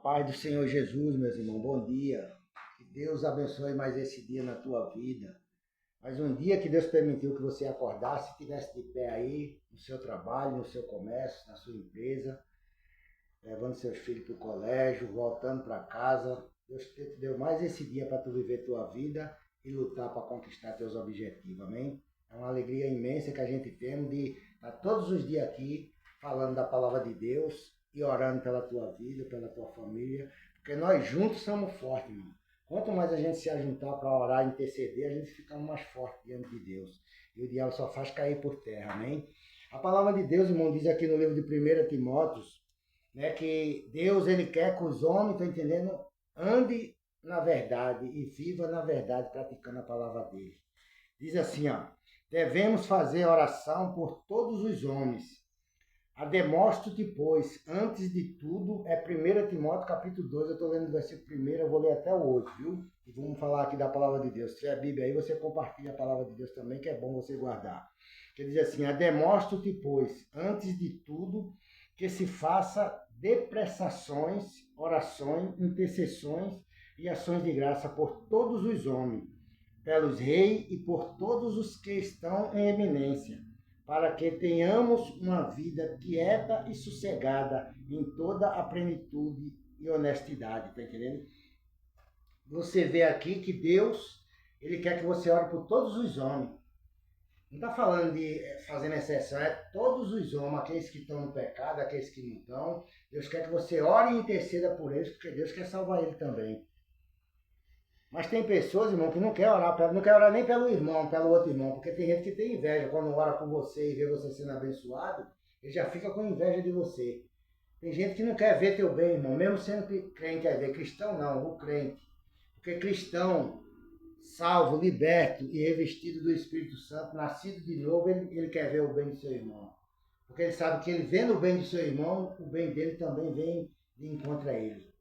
Paz do Senhor Jesus, meus irmãos, bom dia. Que Deus abençoe mais esse dia na tua vida. Mais um dia que Deus permitiu que você acordasse, estivesse de pé aí, no seu trabalho, no seu comércio, na sua empresa, levando seus filhos para o colégio, voltando para casa. Deus te deu mais esse dia para tu viver tua vida e lutar para conquistar teus objetivos, amém? É uma alegria imensa que a gente tem de estar todos os dias aqui falando da palavra de Deus e orando pela tua vida, pela tua família, porque nós juntos somos fortes, irmão. Quanto mais a gente se ajuntar para orar e interceder, a gente fica mais forte diante de Deus. E o diabo só faz cair por terra, amém? A palavra de Deus, irmão, diz aqui no livro de 1 Timóteo, né, que Deus ele quer que os homens, tá entendendo, ande na verdade e viva na verdade, praticando a palavra dele. Diz assim, ó, devemos fazer oração por todos os homens. Ademostro-te, pois, antes de tudo, é 1 Timóteo capítulo 2, eu estou lendo o versículo 1, eu vou ler até o 8, viu? E vamos falar aqui da palavra de Deus. Se tiver a Bíblia aí, você compartilha a palavra de Deus também, que é bom você guardar. Que diz assim, ademostro-te, pois, antes de tudo, que se faça depressações, orações, intercessões e ações de graça por todos os homens, pelos reis e por todos os que estão em eminência, para que tenhamos uma vida quieta e sossegada em toda a plenitude e honestidade, tá entendendo? Você vê aqui que Deus, ele quer que você ore por todos os homens. Não está falando de fazendo exceção, é todos os homens, aqueles que estão no pecado, aqueles que não estão. Deus quer que você ore e interceda por eles, porque Deus quer salvar ele também. Mas tem pessoas, irmão, que não quer orar, não quer orar nem pelo irmão, pelo outro irmão, porque tem gente que tem inveja. Quando ora por você e vê você sendo abençoado, ele já fica com inveja de você. Tem gente que não quer ver teu bem, irmão, mesmo sendo crente, quer ver, cristão não, o crente. Porque cristão, salvo, liberto e revestido do Espírito Santo, nascido de novo, ele quer ver o bem do seu irmão. Porque ele sabe que ele vendo o bem do seu irmão, o bem dele também vem de encontro a ele.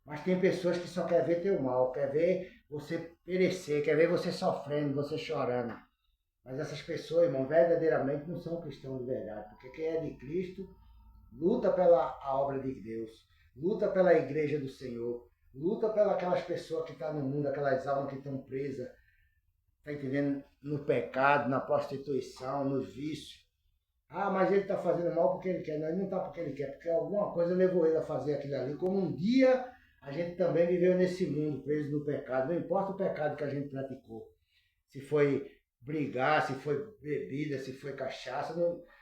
Mas tem pessoas que só querem ver teu mal, quer ver você perecer, quer ver você sofrendo, você chorando. Mas essas pessoas, irmão, verdadeiramente não são cristãos de verdade. Porque quem é de Cristo luta pela a obra de Deus, luta pela igreja do Senhor, luta pelas aquelas pessoas que estão no mundo, aquelas almas que estão presas, tá entendendo? No pecado, na prostituição, nos vícios. Ah, mas ele está fazendo mal porque ele quer. Não, ele não está porque ele quer, porque alguma coisa levou ele a fazer aquilo ali. Como um dia a gente também viveu nesse mundo, preso no pecado. Não importa o pecado que a gente praticou. Se foi brigar, se foi bebida, se foi cachaça,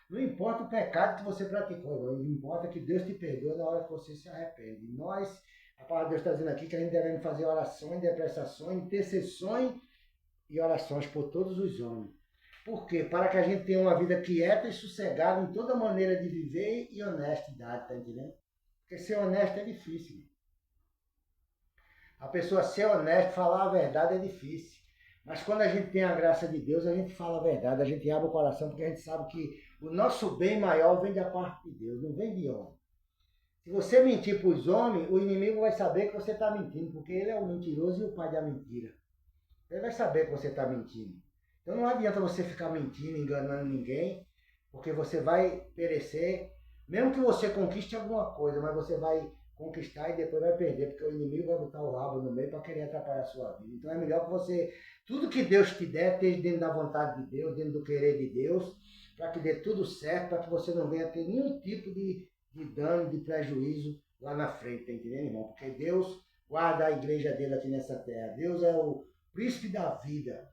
não importa o pecado que você praticou, não importa que Deus te perdoe na hora que você se arrepende. Nós, a palavra de Deus está dizendo aqui que a gente deve fazer orações, depressações, intercessões e orações por todos os homens. Por quê? Para que a gente tenha uma vida quieta e sossegada em toda maneira de viver e honestidade, tá entendendo? Porque ser honesto é difícil. A pessoa ser honesta, falar a verdade é difícil. Mas quando a gente tem a graça de Deus, a gente fala a verdade, a gente abre o coração, porque a gente sabe que o nosso bem maior vem da parte de Deus, não vem de homem. Se você mentir para os homens, o inimigo vai saber que você está mentindo, porque ele é o mentiroso e o pai da mentira. Ele vai saber que você está mentindo. Então não adianta você ficar mentindo, enganando ninguém, porque você vai perecer. Mesmo que você conquiste alguma coisa, mas você vai conquistar e depois vai perder, porque o inimigo vai botar o rabo no meio para querer atrapalhar a sua vida. Então é melhor que você, tudo que Deus te der, esteja dentro da vontade de Deus, dentro do querer de Deus, para que dê tudo certo, para que você não venha ter nenhum tipo de dano, de prejuízo lá na frente, tá entendendo, irmão? Porque Deus guarda a igreja dele aqui nessa terra. Deus é o príncipe da vida.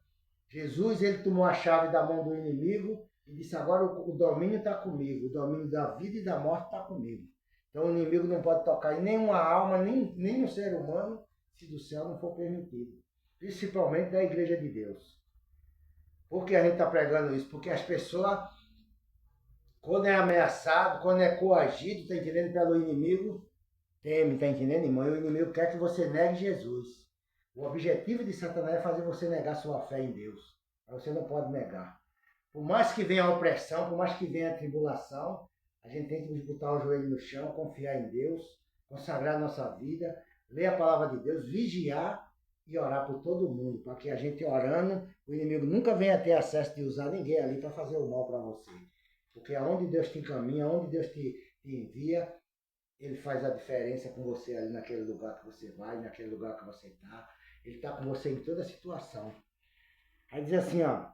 Jesus, ele tomou a chave da mão do inimigo e disse, agora o domínio está comigo, o domínio da vida e da morte está comigo. Então o inimigo não pode tocar em nenhuma alma, nem no ser humano, se do céu não for permitido. Principalmente da igreja de Deus. Por que a gente está pregando isso? Porque as pessoas, quando é ameaçado, quando é coagido, está entendendo, pelo inimigo, teme, está entendendo, irmão? E o inimigo quer que você negue Jesus. O objetivo de Satanás é fazer você negar sua fé em Deus. Mas você não pode negar. Por mais que venha a opressão, por mais que venha a tribulação, a gente tem que botar o joelho no chão, confiar em Deus, consagrar a nossa vida, ler a palavra de Deus, vigiar e orar por todo mundo, para que a gente orando, o inimigo nunca venha ter acesso de usar ninguém ali para fazer o mal para você. Porque aonde Deus te encaminha, aonde Deus te envia, ele faz a diferença com você ali naquele lugar que você vai, naquele lugar que você está. Ele está com você em toda situação. Aí diz assim, ó,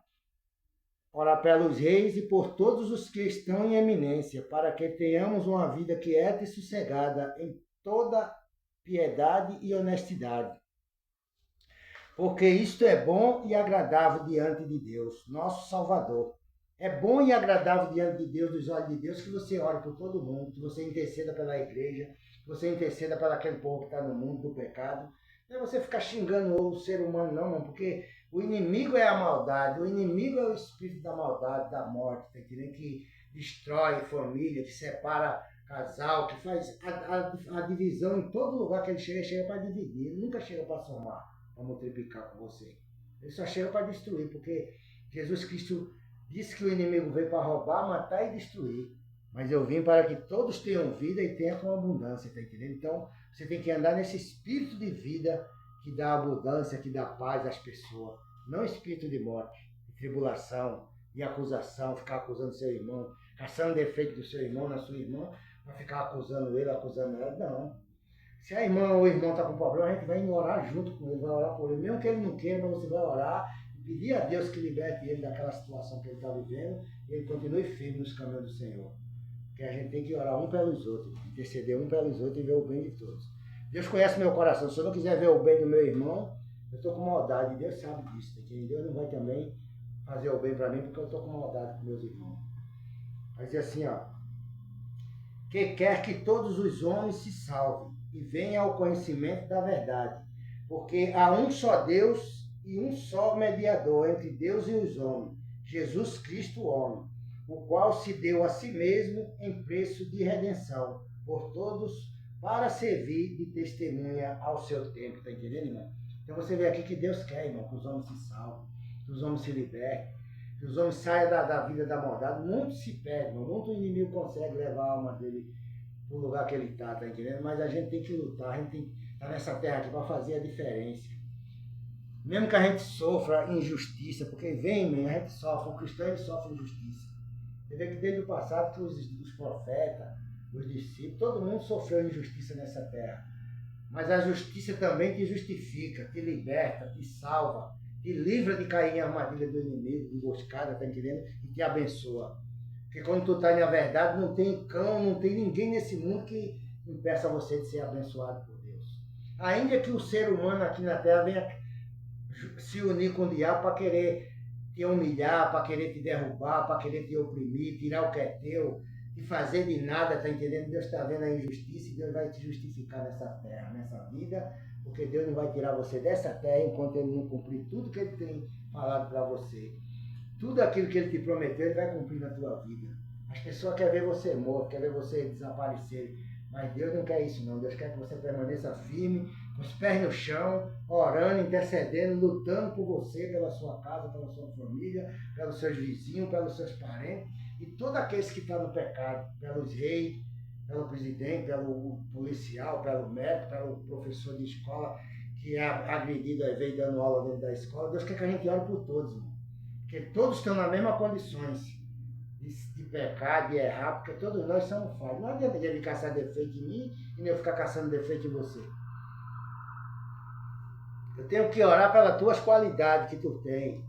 ora pelos reis e por todos os que estão em eminência, para que tenhamos uma vida quieta e sossegada em toda piedade e honestidade. Porque isto é bom e agradável diante de Deus, nosso Salvador. É bom e agradável diante de Deus, dos olhos de Deus, que você ore por todo mundo, que você interceda pela igreja, que você interceda pelo aquele povo que está no mundo do pecado. Não é você ficar xingando o ser humano, não, porque o inimigo é a maldade, o inimigo é o espírito da maldade, da morte, tá entendendo? Que destrói família, que separa casal, que faz a divisão em todo lugar que ele chega para dividir, ele nunca chega para somar, para multiplicar com você. Ele só chega para destruir, porque Jesus Cristo disse que o inimigo veio para roubar, matar e destruir. Mas eu vim para que todos tenham vida e tenham com abundância, tá entendendo? Então, você tem que andar nesse espírito de vida que dá abundância, que dá paz às pessoas. Não espírito de morte, de tribulação, de acusação, ficar acusando seu irmão, caçando defeito do seu irmão, na sua irmã, vai ficar acusando ele, acusando ela. Não. Se a irmã ou o irmão está com problema, a gente vai orar junto com ele, vai orar por ele. Mesmo que ele não queira, mas você vai orar e pedir a Deus que liberte ele daquela situação que ele está vivendo e ele continue firme nos caminhos do Senhor. Porque a gente tem que orar um pelos outros, interceder um pelos outros e ver o bem de todos. Deus conhece meu coração. Se eu não quiser ver o bem do meu irmão, eu estou com maldade. Deus sabe disso. Porque Deus não vai também fazer o bem para mim porque eu estou com maldade com meus irmãos. Vai dizer assim, ó. Que quer que todos os homens se salvem e venham ao conhecimento da verdade. Porque há um só Deus e um só mediador entre Deus e os homens, Jesus Cristo, homem, o qual se deu a si mesmo em preço de redenção por todos, para servir de testemunha ao seu tempo. Está entendendo, irmão? Então você vê aqui que Deus quer, irmão, que os homens se salvem, que os homens se libertem, que os homens saiam da vida da maldade. Muito se perde, irmão. Muito inimigo consegue levar a alma dele para o lugar que ele está, tá entendendo? Mas a gente tem que lutar, a gente tem que estar nessa terra aqui para fazer a diferença. Mesmo que a gente sofra injustiça, porque vem, a gente sofre, o cristão ele sofre injustiça. Você vê que desde o passado que os profetas, os discípulos, todo mundo sofreu injustiça nessa terra. Mas a justiça também te justifica, te liberta, te salva, te livra de cair em armadilha do inimigo, de emboscada, tá entendendo? E te abençoa. Porque quando tu está na verdade, não tem cão, não tem ninguém nesse mundo que impeça você de ser abençoado por Deus. Ainda que o ser humano aqui na terra venha se unir com o diabo para querer te humilhar, para querer te derrubar, para querer te oprimir, tirar o que é teu, te fazer de nada, tá entendendo? Deus está vendo a injustiça e Deus vai te justificar nessa terra, nessa vida, porque Deus não vai tirar você dessa terra enquanto Ele não cumprir tudo que Ele tem falado para você. Tudo aquilo que Ele te prometeu, Ele vai cumprir na tua vida. As pessoas querem ver você morto, querem ver você desaparecer, mas Deus não quer isso não. Deus quer que você permaneça firme, com os pés no chão, orando, intercedendo, lutando por você, pela sua casa, pela sua família, pelos seus vizinhos, pelos seus parentes, e todos aqueles que estão no pecado, pelos reis, pelo presidente, pelo policial, pelo médico, pelo professor de escola, que é agredido aí, veio dando aula dentro da escola. Deus quer que a gente ore por todos, irmão. Porque todos estão nas mesmas condições de pecar, de errar, porque todos nós somos falhos. Não adianta ele caçar defeito em mim e nem eu ficar caçando defeito em você. Eu tenho que orar pelas tuas qualidades que tu tem.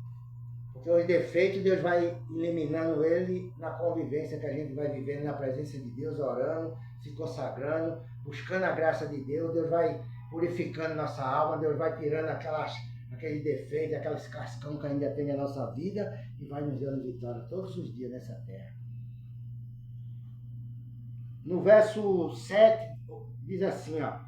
Porque os defeitos Deus vai eliminando ele na convivência que a gente vai vivendo na presença de Deus, orando, se consagrando, buscando a graça de Deus. Deus vai purificando nossa alma, Deus vai tirando aqueles defeitos, aqueles cascão que ainda tem na nossa vida e vai nos dando vitória todos os dias nessa terra. No verso 7 diz assim, ó,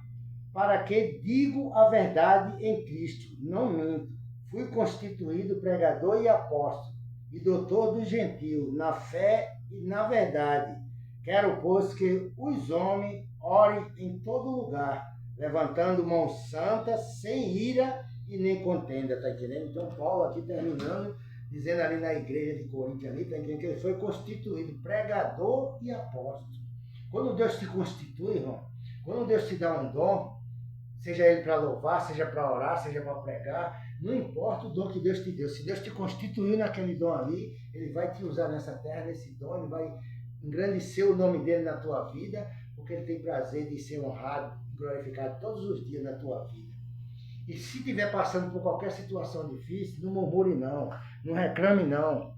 para que digo a verdade em Cristo, não minto. Fui constituído pregador e apóstolo, e doutor dos gentios, na fé e na verdade. Quero, pois, que os homens orem em todo lugar, levantando mãos santas, sem ira e nem contenda, está entendendo? Então, Paulo aqui terminando, dizendo ali na igreja de Corinto, ali, está entendendo que ele foi constituído pregador e apóstolo. Quando Deus te constitui, irmão, quando Deus te dá um dom, seja ele para louvar, seja para orar, seja para pregar, não importa o dom que Deus te deu. Se Deus te constituiu naquele dom ali, Ele vai te usar nessa terra, nesse dom, Ele vai engrandecer o nome dele na tua vida, porque porque Ele tem prazer de ser honrado, glorificado todos os dias na tua vida. E se estiver passando por qualquer situação difícil, não murmure não, não reclame não,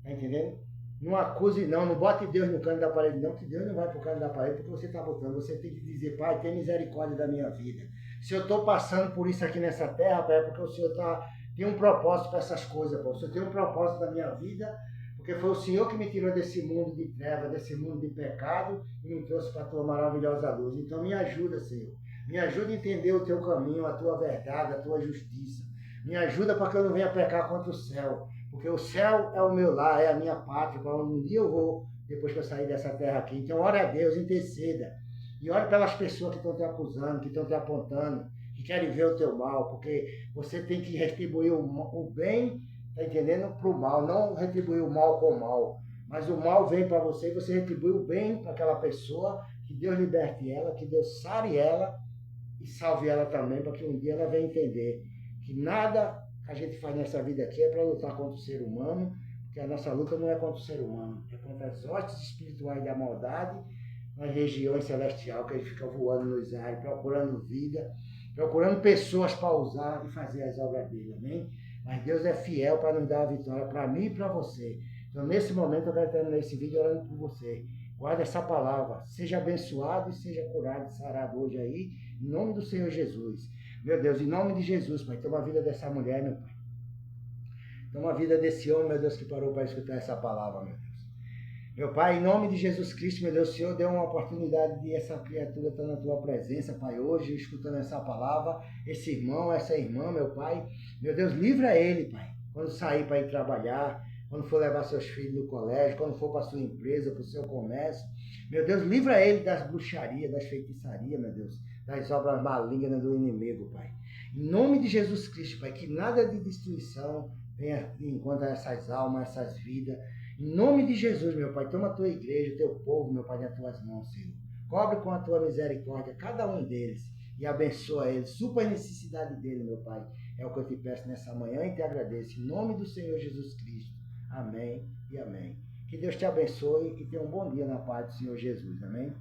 tá entendendo? Não acuse não, não bote Deus no canto da parede não, que Deus não vai para o canto da parede porque você está botando. Você tem que dizer, Pai, tem misericórdia da minha vida. Se eu estou passando por isso aqui nessa terra, Pai, é porque o Senhor tem um propósito para essas coisas, Pai. O Senhor tem um propósito da minha vida, porque foi o Senhor que me tirou desse mundo de treva, desse mundo de pecado e me trouxe para a tua maravilhosa luz. Então me ajuda, Senhor. Me ajuda a entender o teu caminho, a tua verdade, a tua justiça. Me ajuda para que eu não venha pecar contra o céu. Porque o céu é o meu lar, é a minha pátria, para onde um dia eu vou, depois que eu sair dessa terra aqui. Então, ore a Deus, interceda. E ore pelas pessoas que estão te acusando, que estão te apontando, que querem ver o teu mal, porque você tem que retribuir o bem, tá entendendo? Para o mal, não retribuir o mal com o mal. Mas o mal vem para você e você retribui o bem para aquela pessoa, que Deus liberte ela, que Deus sare ela e salve ela também, para que um dia ela venha entender que nada que a gente faz nessa vida aqui é para lutar contra o ser humano, porque a nossa luta não é contra o ser humano, é contra as hostes espirituais da maldade, nas regiões celestiais, que a gente fica voando nos ares, procurando vida, procurando pessoas para usar e fazer as obras dele, amém? Mas Deus é fiel para nos dar a vitória, para mim e para você. Então, nesse momento, eu quero terminar esse vídeo orando por você. Guarda essa palavra, seja abençoado e seja curado e sarado hoje aí, em nome do Senhor Jesus. Meu Deus, em nome de Jesus, Pai, toma a vida dessa mulher, meu Pai. Toma a vida desse homem, meu Deus, que parou para escutar essa palavra, meu Deus. Meu Pai, em nome de Jesus Cristo, meu Deus, o Senhor deu uma oportunidade de essa criatura estar na Tua presença, Pai, hoje, escutando essa palavra, esse irmão, essa irmã, meu Pai. Meu Deus, livra ele, Pai, quando sair para ir trabalhar, quando for levar seus filhos no colégio, quando for para a sua empresa, para o seu comércio. Meu Deus, livra ele das bruxarias, das feitiçarias, meu Deus, das obras malignas do inimigo, Pai. Em nome de Jesus Cristo, Pai, que nada de destruição venha encontrar essas almas, essas vidas. Em nome de Jesus, meu Pai, toma a tua igreja, o teu povo, meu Pai, nas tuas mãos, Senhor. Cobre com a tua misericórdia cada um deles e abençoa eles. Supra a necessidade dele, meu Pai. É o que eu te peço nessa manhã e te agradeço. Em nome do Senhor Jesus Cristo. Amém e amém. Que Deus te abençoe e tenha um bom dia na paz do Senhor Jesus. Amém.